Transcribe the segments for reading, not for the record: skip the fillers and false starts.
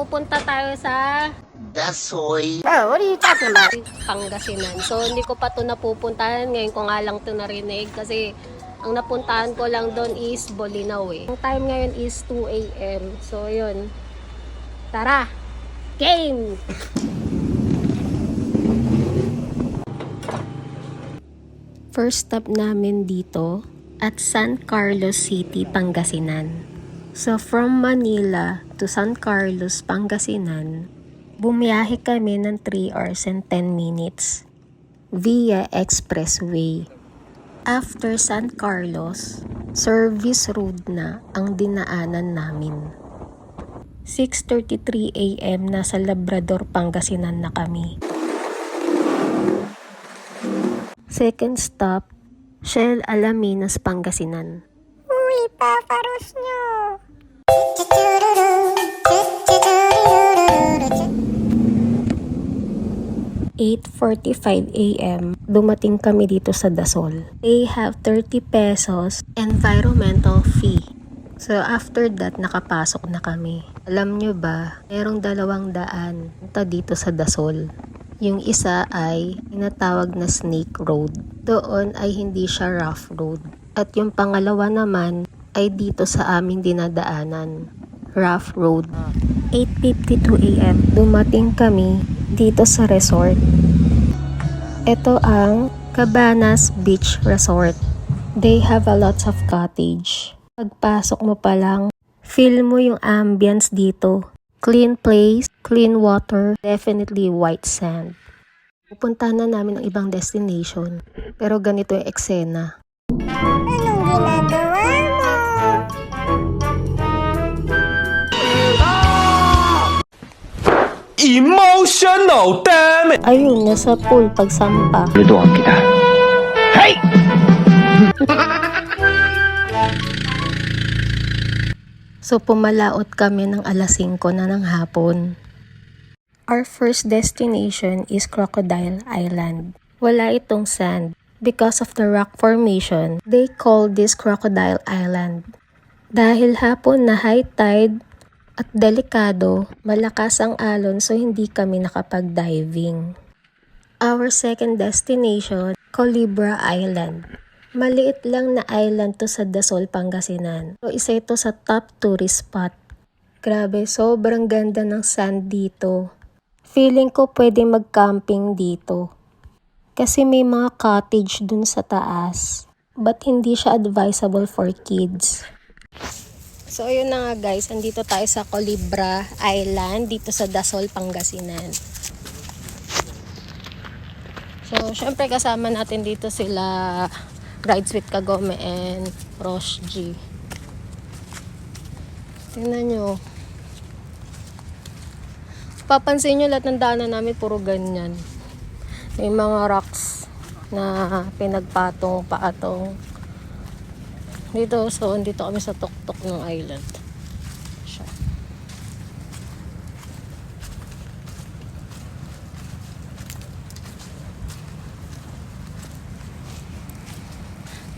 pupunta tayo sa Dasoy. Bro, what are you talking about? Pangasinan. So, hindi ko pa to napupuntahan. Ngayon ko nga lang to narinig kasi ang napuntahan ko lang doon is Bolinao eh. Ang time ngayon is 2 a.m. So, yun. Tara! Game! First stop namin dito at San Carlos City, Pangasinan. So, from Manila to San Carlos, Pangasinan, bumiyahe kami ng 3 hours and 10 minutes via expressway. After San Carlos, service road na ang dinaanan namin. 6:33 a.m. nasa Labrador, Pangasinan na kami. Second stop, Shell Alaminos, Pangasinan. Uy, paparos nyo! 8:45 a.m. dumating kami dito sa Dasol. They have 30 pesos environmental fee. So after that, nakapasok na kami. Alam nyo ba, merong 200 punta dito sa Dasol. Yung isa ay tinatawag na Snake Road. Doon ay hindi siya rough road. At yung pangalawa naman ay dito sa aming dinadaanan, rough road. 8:52 a.m. dumating kami dito sa resort. Ito ang Cabanas Beach Resort. They have a lots of cottage. Pagpasok mo pa lang, feel mo yung ambience dito. Clean place, clean water, definitely white sand. Pupuntahan na namin ang ibang destination, pero ganito yung eksena. Anong ginagawa mo? Emotional, damn it! Ayun, nasa pool pagsampa. Lutuan kita. Hey! So pumalaot kami ng alas 5 na ng hapon. Our first destination is Crocodile Island. Wala itong sand. Because of the rock formation, they call this Crocodile Island. Dahil hapon na high tide at delikado, malakas ang alon so hindi kami nakapag-diving. Our second destination, Culebra Island. Maliit lang na island to sa Dasol, Pangasinan. So isa ito sa top tourist spot. Grabe, sobrang ganda ng sand dito. Feeling ko pwede mag-camping dito. Kasi may mga cottage dun sa taas. But hindi siya advisable for kids. So ayun na nga guys, andito tayo sa Culebra Island dito sa Dasol, Pangasinan. So syempre kasama natin dito sila Rides with Kagome and Rosh G. Tingnan nyo. Papansin nyo lahat ng daanan namin puro ganyan. May mga rocks na pinagpatong-patong. Dito, so dito kami sa tuktok ng island. Siya.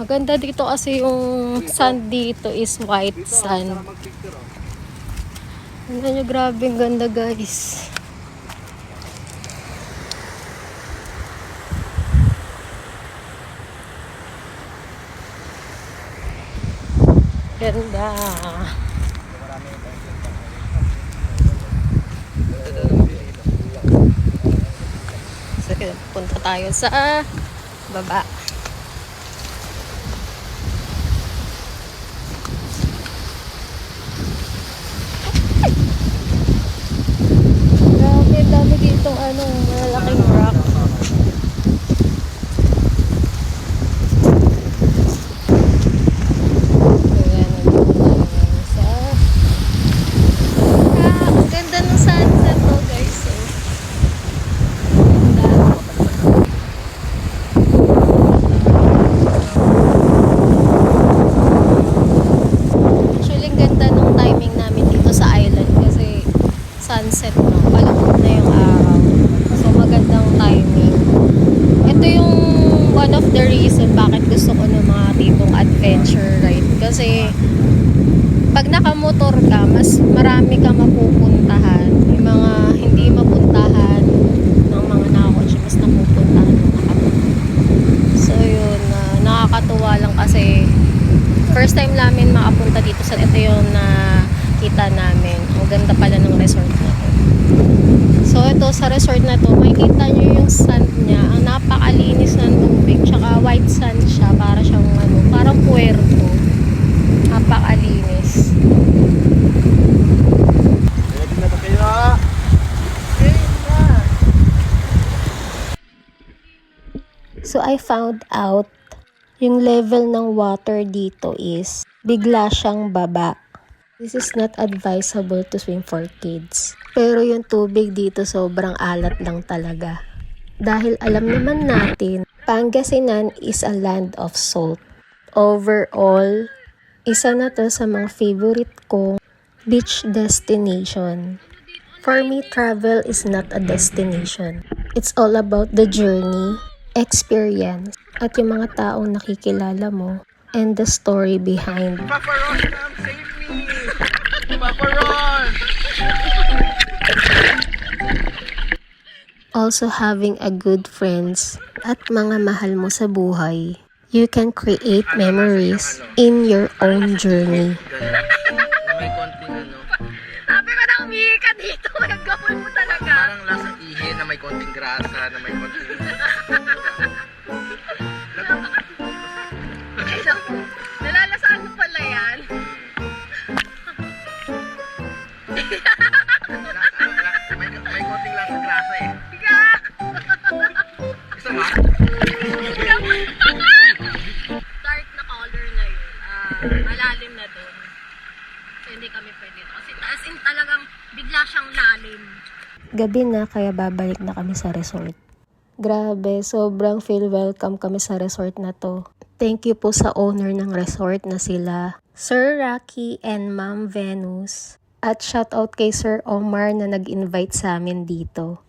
Maganda dito kasi yung sand dito is white sand. Tingnan nyo, grabe ang ganda guys. Ganda. So, punta tayo sa baba. Grabe, dami dito malalaking rock. Ang ganda ng sunset to guys. Actually, ang ganda ng timing namin dito sa island kasi sunset na, palubog na yung araw. So magandang timing. Ito yung one of the reason bakit gusto ko ng mga tipong adventure ride. Kasi pag nakamotor ka, mas marami ka mapupuntahan. kasi first time namin makapunta dito sa ito yung nakita namin. Ang ganda pala ng resort na to. So ito sa resort na to, makikita nyo yung sand niya. Ang napakalinis ng tubig. Tsaka white sand siya. Para siyang parang puwerto. Napakalinis. Ready na ba kayo? So I found out yung level ng water dito is bigla siyang baba. This is not advisable to swim for kids. Pero yung tubig dito sobrang alat lang talaga. Dahil alam naman natin, Pangasinan is a land of salt. Overall, isa na to sa mga favorite kong beach destination. For me, travel is not a destination. It's all about the journey, experience, at yung mga taong nakikilala mo, and the story behind. Papa Ron, come save me! Papa Ron! Also having a good friends at mga mahal mo sa buhay, you can create memories in your own journey. May konting Sabi ko nang umihi ka dito, gagawin mo talaga. parang lasang ihi na may konting grasa, na may konting... Ay, naku. Nalalasaan mo pala yan. may konting lasang grasa eh. Higa! Isa ba? Dark na color na yun. Malalim na dun. So, hindi kami pwede. Kasi as in talagang bigla siyang lalim. Gabi na kaya babalik na kami sa resort. Grabe, sobrang feel welcome kami sa resort na to. Thank you po sa owner ng resort na sila Sir Rocky and Ma'am Venus. At shoutout kay Sir Omar na nag-invite sa amin dito.